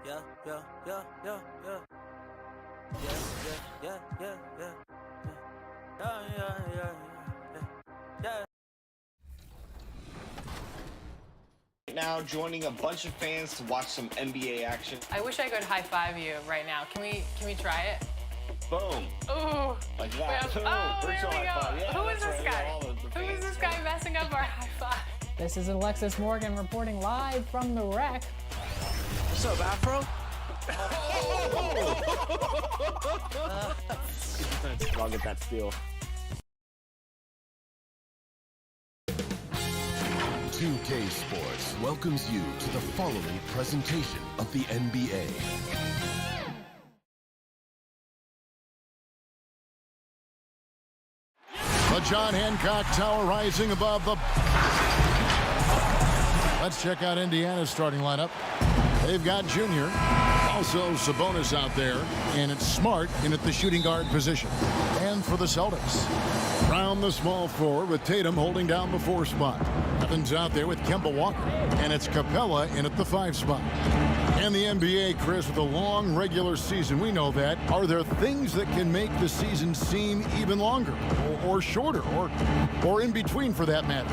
Yeah, yeah, yeah, yeah, yeah. Yeah, yeah, yeah, yeah, yeah. Yeah, yeah, yeah, yeah. Now joining a bunch of fans to watch some NBA action. I wish I could high five you right now. Can we try it? Boom. Ooh. Like that. Oh, there we go. Yeah, Who is this guy? Who is this guy messing up our high five? This is Alexis Morgan reporting live from the Rec. What's up, Afro? I'll get that steal. 2K Sports welcomes you to the following presentation of the NBA. The John Hancock Tower rising above the... Let's check out Indiana's starting lineup. They've got Junior, also Sabonis out there, and it's Smart in at the shooting guard position. And for the Celtics, Brown the small forward with Tatum holding down the 4 spot. Evans out there with Kemba Walker, and it's Capella in at the 5 spot. And the NBA, Chris, with a long regular season, we know that. Are there things that can make the season seem even longer or shorter or in between for that matter?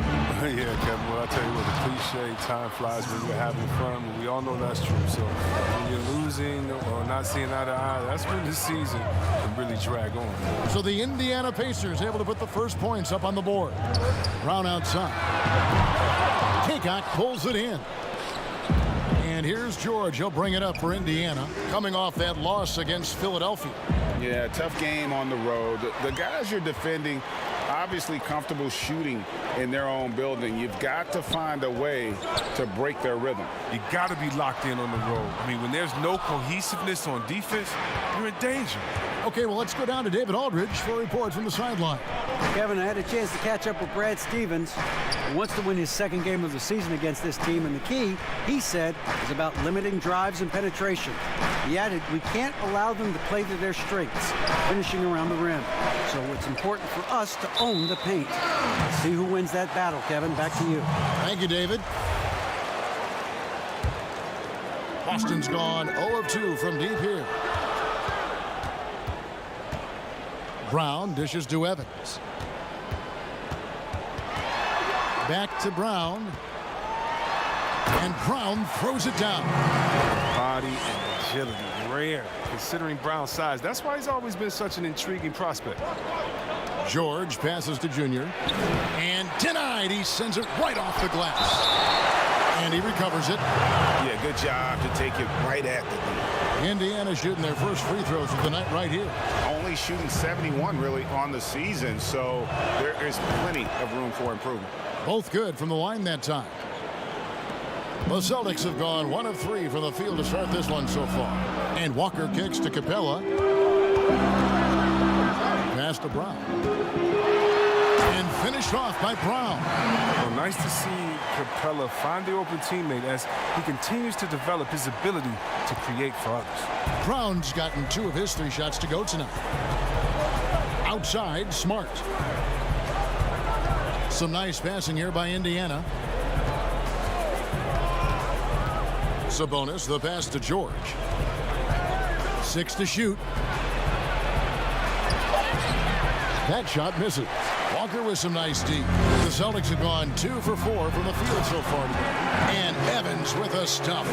Yeah, Kevin, well, I'll tell you what, the cliche, time flies when you're having fun. But we all know that's true. So when you're losing or not seeing eye to eye, that's when this season can really drag on. So the Indiana Pacers able to put the first points up on the board. Brown outside. Hancock pulls it in. And here's George. He'll bring it up for Indiana, coming off that loss against Philadelphia. Yeah, tough game on the road. The guys you're defending, obviously comfortable shooting in their own building. You've got to find a way to break their rhythm. You got to be locked in on the road. I mean, when there's no cohesiveness on defense, you're in danger. Okay, well, let's go down to David Aldridge for a report from the sideline. Kevin, I had a chance to catch up with Brad Stevens. He wants to win his second game of the season against this team, and the key, he said, is about limiting drives and penetration. He added, we can't allow them to play to their strengths, finishing around the rim. So it's important for us to own the paint. Let's see who wins that battle, Kevin. Back to you. Thank you, David. Boston's gone 0 of 2 from deep here. Brown dishes to Evans. Back to Brown. And Brown throws it down. Body and agility, rare, considering Brown's size. That's why he's always been such an intriguing prospect. George passes to Junior. And denied. He sends it right off the glass. And he recovers it. Yeah, good job to take it right at the lead. Indiana shooting their first free throws of the night right here. Only shooting 71 really on the season, so there is plenty of room for improvement. Both good from the line that time. The Celtics have gone 1 of 3 from the field to start this one so far. And Walker kicks to Capella. Pass to Brown. And finished off by Brown. Well, nice to see Capella find the open teammate as he continues to develop his ability to create for others. Brown's gotten 2 of his 3 shots to go tonight. Outside, Smart. Some nice passing here by Indiana. Sabonis, the pass to George. 6 to shoot. That shot misses. Walker with some nice deep. The Celtics have gone 2 for 4 from the field so far today. And Evans with a stop.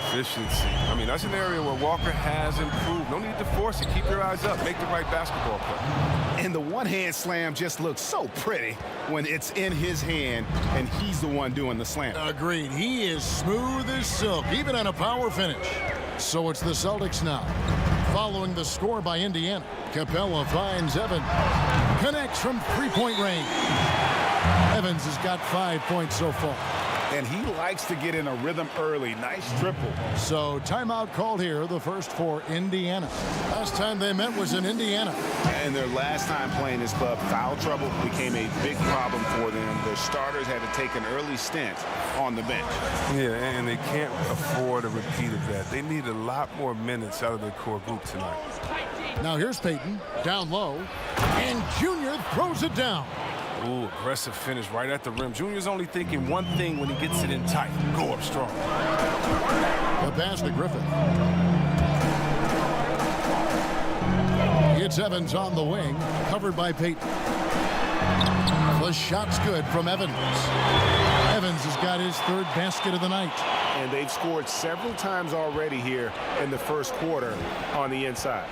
Efficiency. I mean, that's an area where Walker has improved. No need to force it. Keep your eyes up. Make the right basketball play. And the one-hand slam just looks so pretty when it's in his hand and he's the one doing the slam. Agreed. He is smooth as silk, even on a power finish. So it's the Celtics now. Following the score by Indiana, Capella finds Evans. Connects from 3-point range. Evans has got 5 points so far. And he likes to get in a rhythm early. Nice triple. So timeout called here, the first for Indiana. Last time they met was in Indiana. And their last time playing this club, foul trouble became a big problem for them. Their starters had to take an early stint on the bench. Yeah, and they can't afford a repeat of that. They need a lot more minutes out of their core group tonight. Now here's Payton, down low, and Junior throws it down. Ooh, aggressive finish right at the rim. Junior's only thinking one thing when he gets it in tight. Go up strong. The pass to Griffin. It's Evans on the wing, covered by Payton. The shot's good from Evans. Evans has got his third basket of the night. And they've scored several times already here in the first quarter on the inside.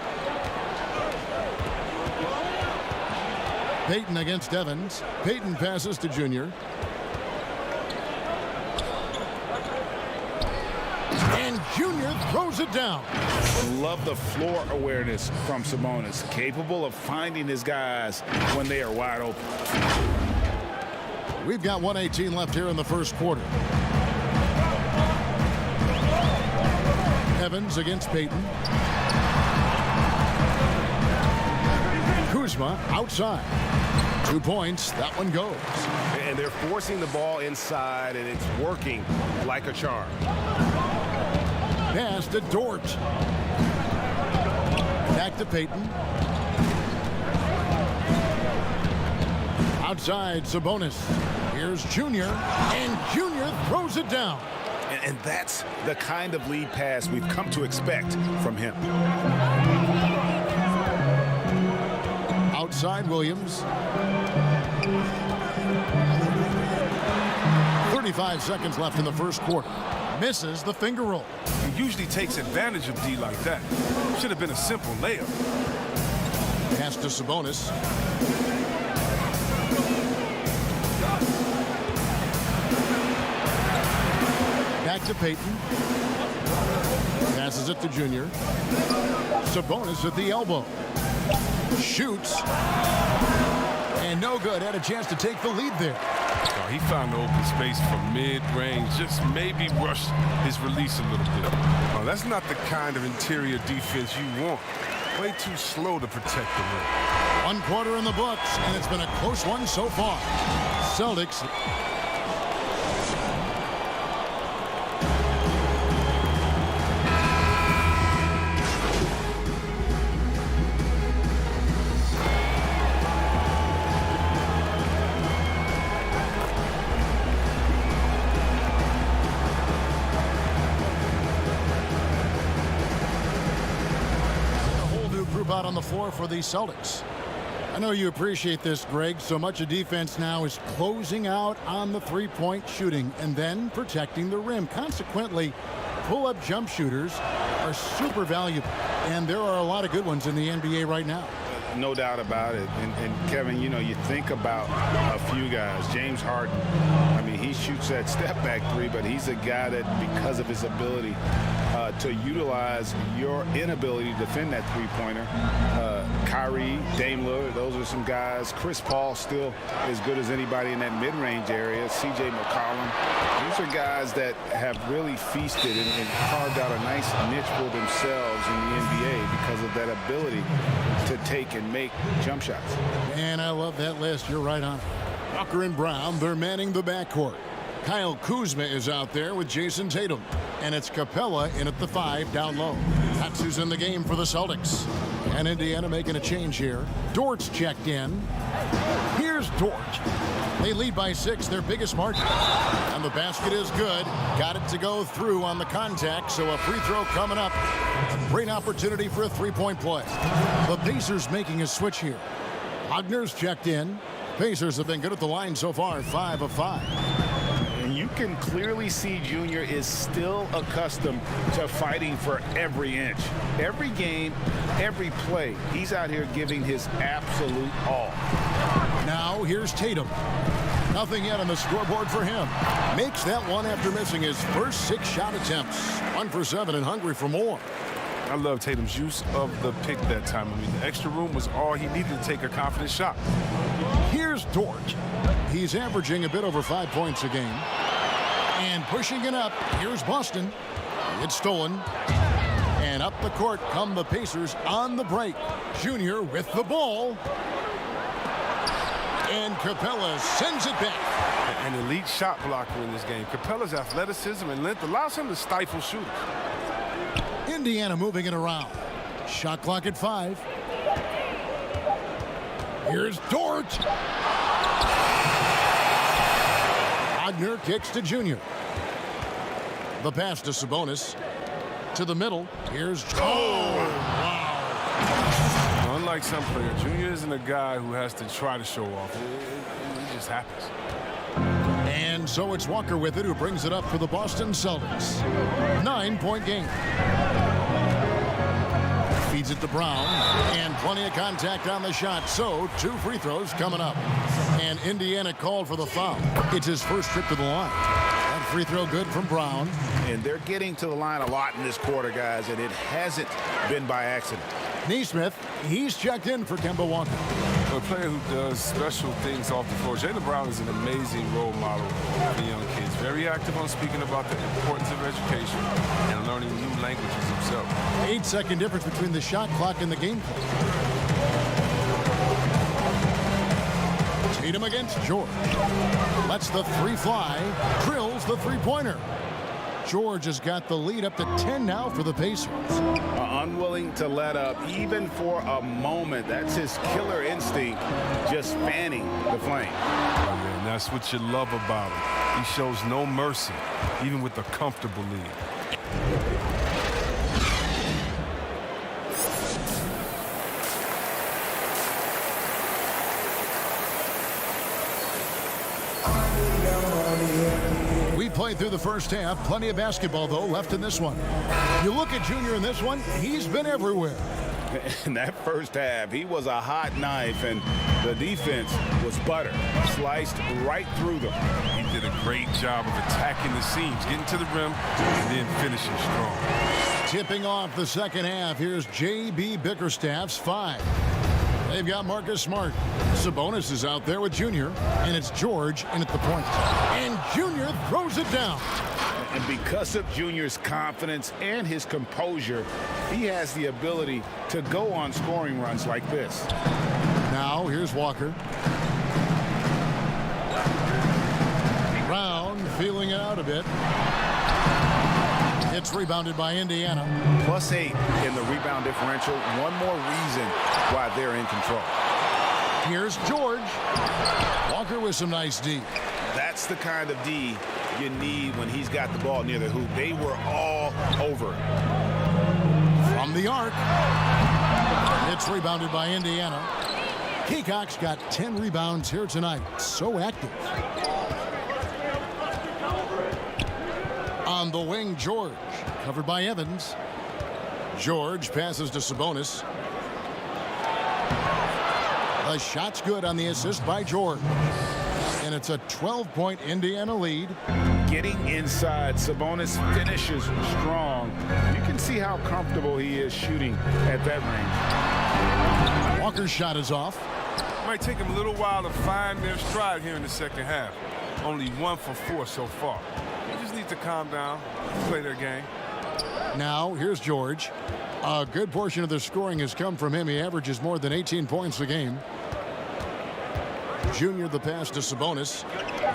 Payton against Evans. Payton passes to Junior. And Junior throws it down. Love the floor awareness from Sabonis. Capable of finding his guys when they are wide open. We've got 1:18 left here in the first quarter. Evans against Payton. Kuzma outside. 2 points. That one goes. And they're forcing the ball inside, and it's working like a charm. Pass to Dort. Back to Payton. Outside Sabonis. Here's Junior, and Junior throws it down. And that's the kind of lead pass we've come to expect from him. Outside Williams. 35 seconds left in the first quarter. Misses the finger roll. He usually takes advantage of D like that. Should have been a simple layup. Pass to Sabonis. Back to Payton. Passes it to Junior. Sabonis at the elbow. Shoots. And no good. Had a chance to take the lead there. Oh, he found the open space from mid-range. Just maybe rushed his release a little bit. Oh, that's not the kind of interior defense you want. Way too slow to protect the rim. 1 quarter in the books, and it's been a close one so far. Celtics. Out on the floor for the Celtics. I know you appreciate this, Greg. So much of defense now is closing out on the three-point shooting and then protecting the rim. Consequently, pull-up jump shooters are super valuable, and there are a lot of good ones in the NBA right now. No doubt about it. And Kevin, you know, you think about a few guys. James Harden, I mean, he shoots that step-back three, but he's a guy that, because of his ability to utilize your inability to defend that three-pointer, Kyrie, Dame Lillard, those are some guys. Chris Paul still as good as anybody in that mid-range area. C.J. McCollum. These are guys that have really feasted and carved out a nice niche for themselves in the NBA because of that ability to take and make jump shots. And I love that list. You're right on. Walker and Brown, they're manning the backcourt. Kyle Kuzma is out there with Jason Tatum. And it's Capella in at the 5 down low. That's who's in the game for the Celtics. And Indiana making a change here. Dort's checked in. Here's Dort. They lead by 6, their biggest margin. And the basket is good. Got it to go through on the contact, so a free throw coming up. A great opportunity for a three-point play. The Pacers making a switch here. Wagner's checked in. Pacers have been good at the line so far, 5 of 5. And you can clearly see Junior is still accustomed to fighting for every inch. Every game, every play, he's out here giving his absolute all. Now here's Tatum. Nothing yet on the scoreboard for him. Makes that one after missing his first 6 shot attempts. 1 for 7 and hungry for more. I love Tatum's use of the pick that time. I mean, the extra room was all he needed to take a confident shot. Here's Dort. He's averaging a bit over 5 points a game. And pushing it up, here's Boston. It's stolen. And up the court come the Pacers on the break. Junior with the ball. And Capella sends it back. An elite shot blocker in this game. Capella's athleticism and length allows him to stifle shooters. Indiana moving it around. Shot clock at 5. Here's Dort. Wagner kicks to Junior. The pass to Sabonis. To the middle. Here's Unlike some players, Junior isn't a guy who has to try to show off. It just happens. And so it's Walker with it, who brings it up for the Boston Celtics. 9-point game. Feeds it to Brown, and plenty of contact on the shot. So 2 free throws coming up. And Indiana called for the foul. It's his first trip to the line. That free throw good from Brown. And they're getting to the line a lot in this quarter, guys, and it hasn't been by accident. Nesmith, he's checked in for Kemba Walker. A player who does special things off the floor. Jaylen Brown is an amazing role model for the young kids. Very active on speaking about the importance of education and learning new languages himself. 8-second difference between the shot clock and the game clock. Tatum against George. Lets the 3 fly. Drills the 3-pointer. George has got the lead up to 10 now for the Pacers. Unwilling to let up even for a moment. That's his killer instinct, just fanning the flame. And that's what you love about him. He shows no mercy, even with a comfortable lead. We played through the first half. Plenty of basketball, though, left in this one. You look at Junior in this one, he's been everywhere. In that first half, he was a hot knife, and the defense was butter. Sliced right through them. He did a great job of attacking the seams, getting to the rim, and then finishing strong. Tipping off the second half, here's J.B. Bickerstaff's 5. They've got Marcus Smart. Sabonis is out there with Junior, and it's George in at the point. And Junior throws it down. And because of Junior's confidence and his composure, he has the ability to go on scoring runs like this. Now, here's Walker. Brown feeling it out a bit. It's rebounded by Indiana. +8 in the rebound differential. One more reason why they're in control. Here's George. Walker with some nice D. That's the kind of D you need when he's got the ball near the hoop. They were all over it. From the arc. It's rebounded by Indiana. Peacock's got 10 rebounds here tonight. So active. On the wing, George. Covered by Evans. George passes to Sabonis. The shot's good on the assist by George. And it's a 12-point Indiana lead. Getting inside, Sabonis finishes strong. You can see how comfortable he is shooting at that range. Walker's shot is off. Might take him a little while to find their stride here in the second half. Only 1 for 4 so far. They just need to calm down, play their game. Now, here's George. A good portion of their scoring has come from him. He averages more than 18 points a game. Junior the pass to Sabonis.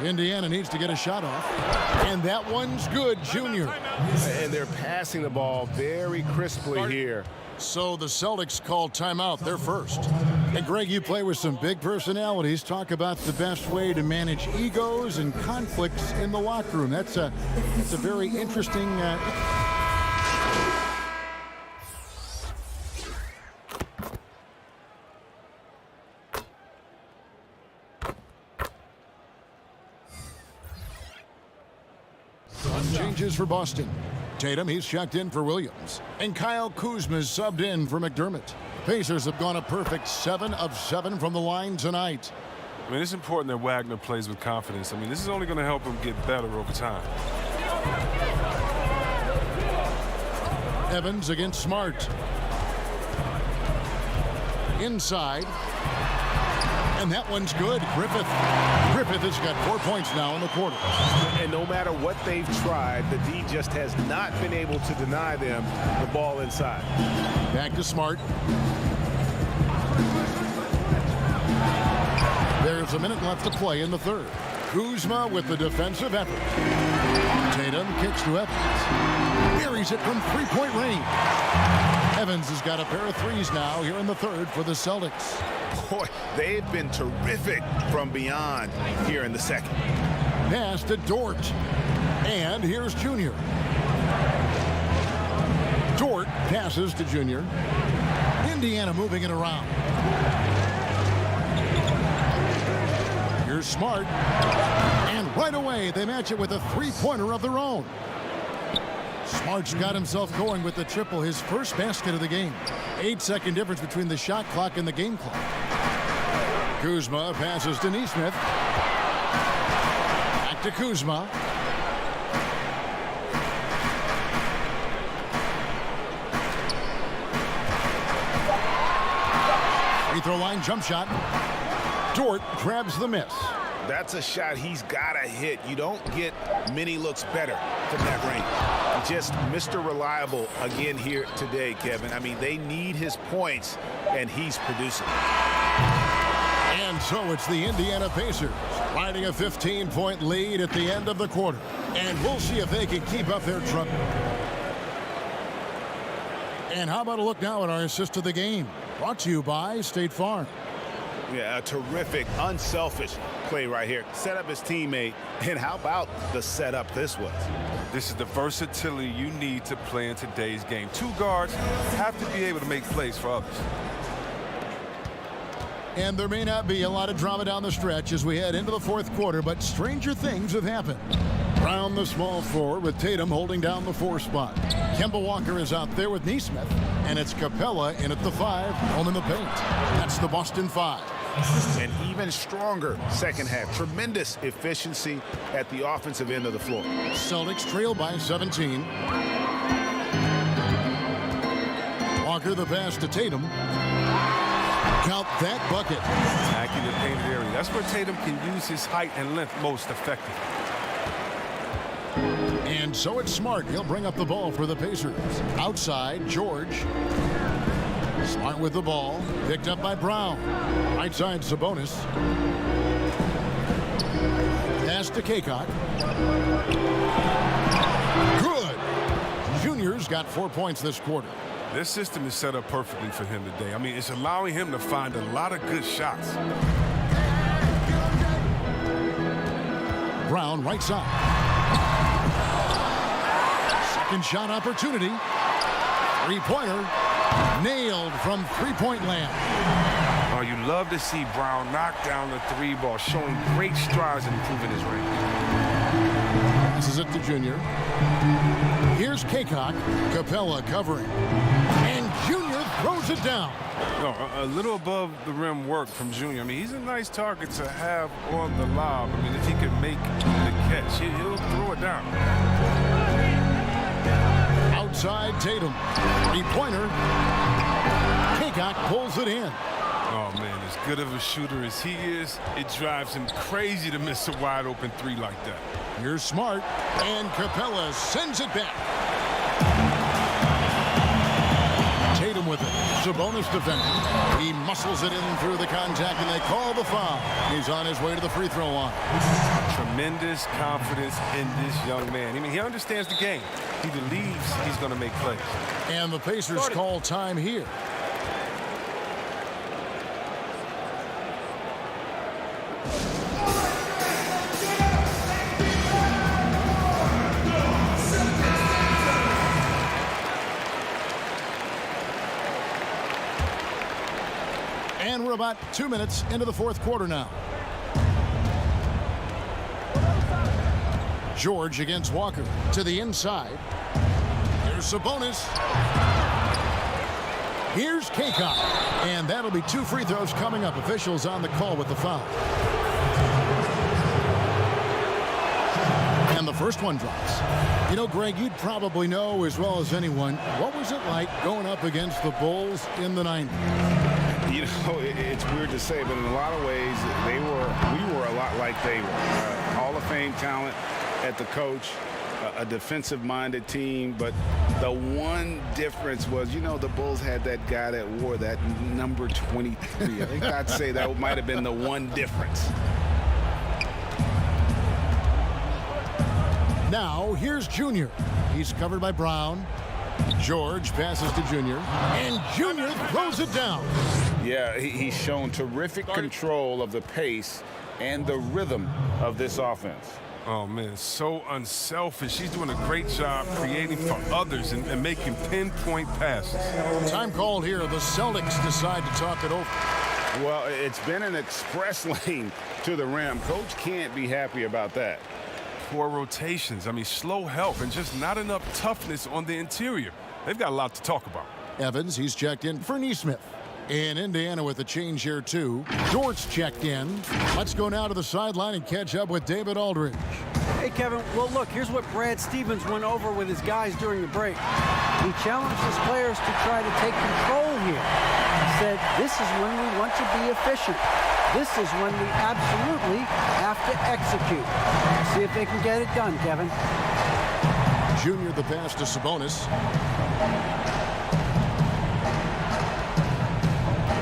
Indiana needs to get a shot off. And that one's good, Junior. And they're passing the ball very crisply here. So the Celtics call timeout. They're first. And Greg, you play with some big personalities. Talk about the best way to manage egos and conflicts in the locker room. That's a very interesting... Changes for Boston. Tatum, he's checked in for Williams. And Kyle Kuzma's subbed in for McDermott. Pacers have gone a perfect 7 of 7 from the line tonight. I mean, it's important that Wagner plays with confidence. I mean, this is only going to help him get better over time. Evans against Smart. Inside. And that one's good. Griffith has got 4 points now in the quarter. And no matter what they've tried, the D just has not been able to deny them the ball inside. Back to Smart. There's a minute left to play in the third. Kuzma with the defensive effort. Tatum kicks to Evans. Buries it from three-point range. Evans has got a pair of threes now here in the third for the Celtics. Boy, they've been terrific from beyond here in the second. Pass to Dort. And here's Junior. Dort passes to Junior. Indiana moving it around. Here's Smart. And right away, they match it with a three-pointer of their own. Smart's got himself going with the triple, his first basket of the game. 8-second difference between the shot clock and the game clock. Kuzma passes to Nesmith. Back to Kuzma. Free throw line jump shot. Dort grabs the miss. That's a shot he's got to hit. You don't get many looks better from that range. Just Mr. Reliable again here today, Kevin. I mean, they need his points, and he's producing. And so it's the Indiana Pacers riding a 15-point lead at the end of the quarter. And we'll see if they can keep up their trouble. And how about a look now at our assist of the game? Brought to you by State Farm. Yeah, a terrific, unselfish play right here. Set up his teammate, and how about the setup this was? This is the versatility you need to play in today's game. Two guards have to be able to make plays for others. And there may not be a lot of drama down the stretch as we head into the fourth quarter, but stranger things have happened. Brown, the small forward, with Tatum holding down the 4 spot. Kemba Walker is out there with Nesmith, and it's Capella in at the 5, home in the paint. That's the Boston 5. An even stronger second half. Tremendous efficiency at the offensive end of the floor. Celtics trail by 17. Walker the pass to Tatum. Count that bucket. Attacking the painted area. That's where Tatum can use his height and length most effectively. And so it's Smart. He'll bring up the ball for the Pacers. Outside, George. Smart with the ball. Picked up by Brown. Right side, Sabonis. Pass to Kaycock. Good. Junior's got 4 points this quarter. This system is set up perfectly for him today. I mean, it's allowing him to find a lot of good shots. Brown, right side. Second shot opportunity. Three-pointer. Nailed from three-point land. Oh, you love to see Brown knock down the 3 ball, showing great strides in improving his range. This is it to Junior. Here's Kaycock. Capella covering. And Junior throws it down. No, a little above the rim work from Junior. I mean, he's a nice target to have on the lob. I mean, if he can make the catch, he'll throw it down. Outside Tatum. Three-pointer. Kaycock pulls it in. Oh, man, as good of a shooter as he is, it drives him crazy to miss a wide-open 3 like that. Here's Smart, and Capella sends it back. Tatum with it. Sabonis defending. He muscles it in through the contact, and they call the foul. He's on his way to the free throw line. Tremendous confidence in this young man. I mean, he understands the game. He believes he's going to make plays. And the Pacers call time here. And we're about 2 minutes into the fourth quarter now. George against Walker to the inside. Here's Sabonis. Here's Kaycock. And that'll be 2 free throws coming up. Officials on the call with the foul. And the first one drops. You know, Greg, you'd probably know as well as anyone, what was it like going up against the Bulls in the 90s? You know, it's weird to say, but in a lot of ways, we were a lot like they were. Hall of Fame talent at the coach, a defensive-minded team, but the one difference was, you know, the Bulls had that guy that wore that number 23. I think I'd say that might have been the one difference. Now, here's Junior. He's covered by Brown. George passes to Junior, and Junior throws it down. Yeah, he's shown terrific control of the pace and the rhythm of this offense. Oh, man, so unselfish. She's doing a great job creating for others and making pinpoint passes. Time called here. The Celtics decide to talk it over. Well, it's been an express lane to the rim. Coach can't be happy about that. Poor rotations. I mean, slow help and just not enough toughness on the interior. They've got a lot to talk about. Evans, he's checked in for Neesmith. In Indiana with a change here, too. Dort's checked in. Let's go now to the sideline and catch up with David Aldridge. Hey, Kevin. Well, look, here's what Brad Stevens went over with his guys during the break. He challenged his players to try to take control here. He said, this is when we want to be efficient. This is when we absolutely have to execute. See if they can get it done, Kevin. Junior the pass to Sabonis.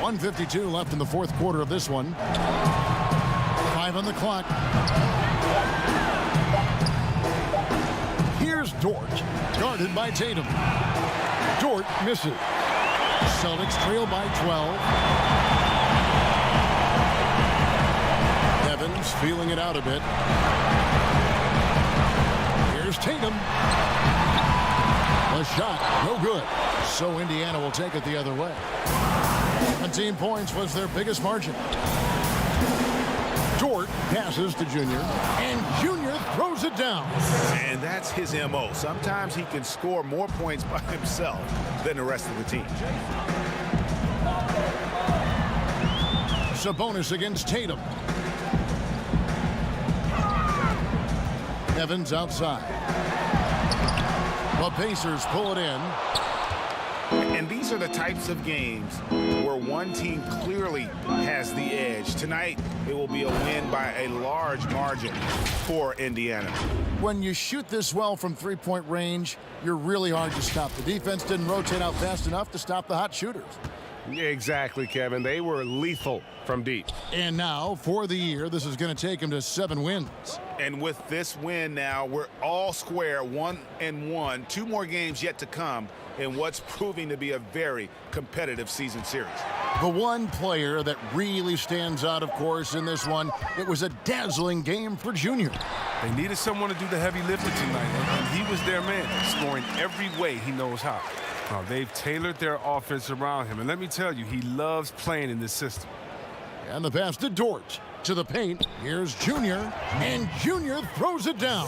1:52 left in the fourth quarter of this one. 5 on the clock. Here's Dort, guarded by Tatum. Dort misses. Celtics trail by 12. Evans feeling it out a bit. Here's Tatum. A shot, no good. So Indiana will take it the other way. 17 points was their biggest margin. Dort passes to Junior, and Junior throws it down. And that's his M.O. Sometimes he can score more points by himself than the rest of the team. Sabonis against Tatum. Evans outside. The Pacers pull it in. And these are the types of games where one team clearly has the edge. Tonight, it will be a win by a large margin for Indiana. When you shoot this well from three-point range, you're really hard to stop. The defense didn't rotate out fast enough to stop the hot shooters. Exactly, Kevin. They were lethal from deep. And now, for the year, this is going to take them to 7 wins. And with this win now, we're all square, 1-1. 2 more games yet to come in what's proving to be a very competitive season series. The one player that really stands out, of course, in this one, it was a dazzling game for Junior. They needed someone to do the heavy lifting tonight, and he was their man, scoring every way he knows how. Now, they've tailored their offense around him, and let me tell you, he loves playing in this system. And the pass to Dort. To the paint. Here's Junior, and Junior throws it down.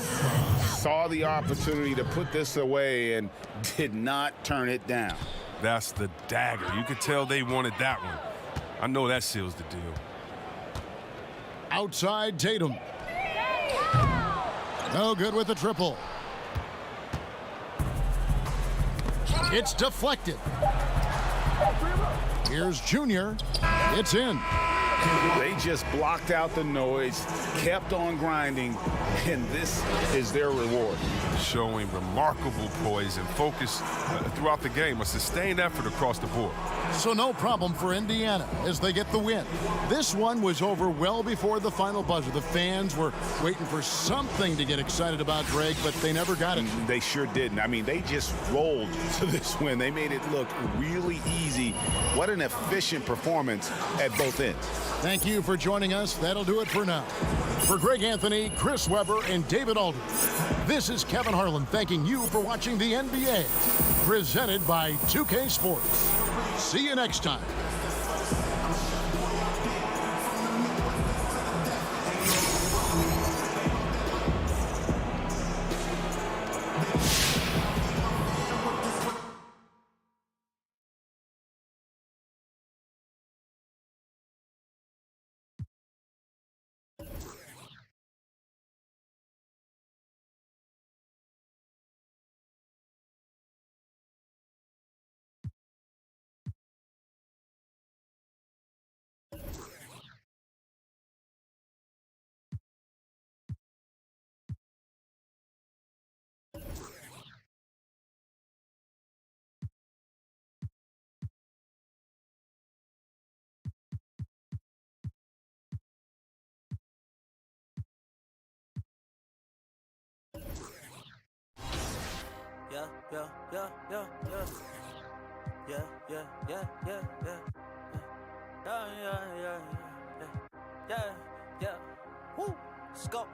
Saw the opportunity to put this away and did not turn it down. That's the dagger. You could tell they wanted that one. I know that seals the deal. Outside Tatum. No good with the triple. It's deflected. Here's Junior. It's in. They just blocked out the noise, kept on grinding, and this is their reward. Showing remarkable poise and focus throughout the game, a sustained effort across the board. So no problem for Indiana as they get the win. This one was over well before the final buzzer. The fans were waiting for something to get excited about, Greg, but they never got it. They sure didn't. I mean, they just rolled to this win. They made it look really easy. What an efficient performance at both ends. Thank you for joining us. That'll do it for now. For Greg Anthony, Chris Webber, and David Aldridge, this is Kevin Harlan thanking you for watching the NBA, presented by 2K Sports. See you next time. Yeah, yeah, yeah, yeah, yeah. Yeah, yeah, yeah, yeah, yeah. Yeah, yeah, yeah, yeah, yeah, yeah. Woo, scope.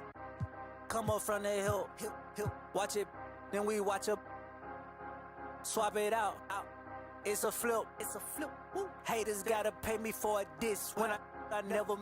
come up from the hill. Watch it, then we watch it. Swap it out. It's a flip. Woo. Haters gotta pay me for a diss when I never